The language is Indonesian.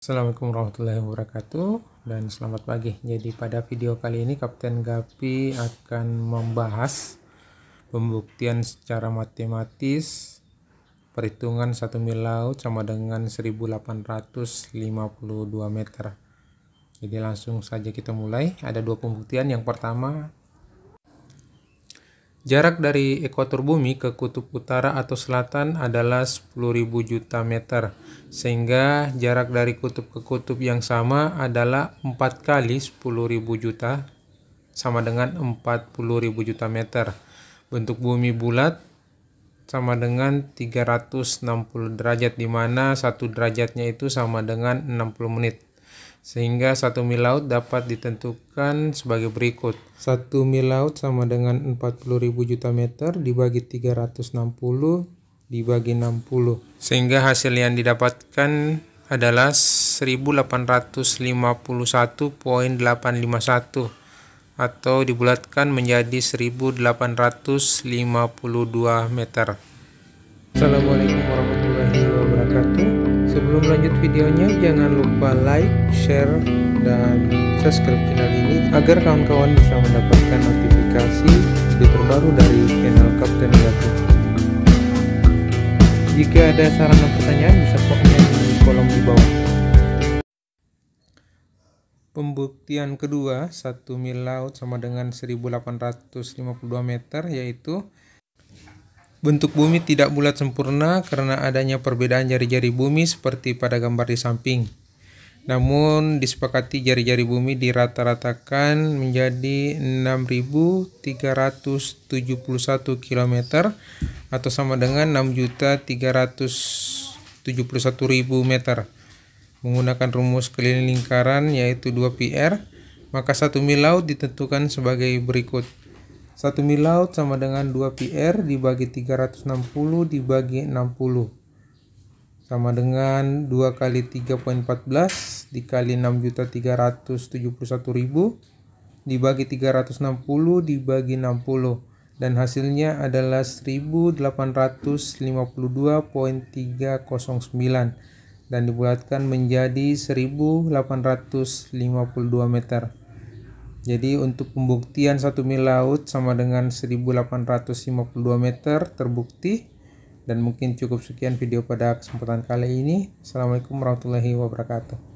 Assalamualaikum warahmatullahi wabarakatuh dan selamat pagi. Jadi pada video kali ini Kapten Gapi akan membahas pembuktian secara matematis perhitungan 1 mil laut sama dengan 1852 meter. Jadi langsung saja kita mulai. Ada dua pembuktian. Yang pertama, jarak dari ekuator bumi ke kutub utara atau selatan adalah 10.000 juta meter, sehingga jarak dari kutub ke kutub yang sama adalah 4 kali 10.000 juta, sama dengan 40.000 juta meter. Bentuk bumi bulat sama dengan 360 derajat, di mana 1 derajatnya itu sama dengan 60 menit. Sehingga 1 mil laut dapat ditentukan sebagai berikut. 1 mil laut sama dengan 40.000 juta meter dibagi 360 dibagi 60. Sehingga hasil yang didapatkan adalah 1851,851 atau dibulatkan menjadi 1852 meter. Assalamualaikum warahmatullahi wabarakatuh. Sebelum lanjut videonya, jangan lupa like, share, dan subscribe channel ini agar kawan-kawan bisa mendapatkan notifikasi video terbaru dari channel Kapten Gapi. Jika ada saran dan pertanyaan, bisa komen di kolom di bawah. Pembuktian kedua, 1 mil laut sama dengan 1852 meter, yaitu bentuk bumi tidak bulat sempurna karena adanya perbedaan jari-jari bumi seperti pada gambar di samping. Namun disepakati jari-jari bumi dirata-ratakan menjadi 6.371 km atau sama dengan 6.371.000 meter. Menggunakan rumus keliling lingkaran yaitu 2πr, maka 1 mil laut ditentukan sebagai berikut. 1 mil laut sama dengan 2πr dibagi 360 dibagi 60 sama dengan 2 kali 3,14 dikali 6.371.000 dibagi 360 dibagi 60, dan hasilnya adalah 1852,309 dan dibulatkan menjadi 1852 meter. Jadi untuk pembuktian 1 mil laut sama dengan 1852 meter terbukti. Dan mungkin cukup sekian video pada kesempatan kali ini. Assalamualaikum warahmatullahi wabarakatuh.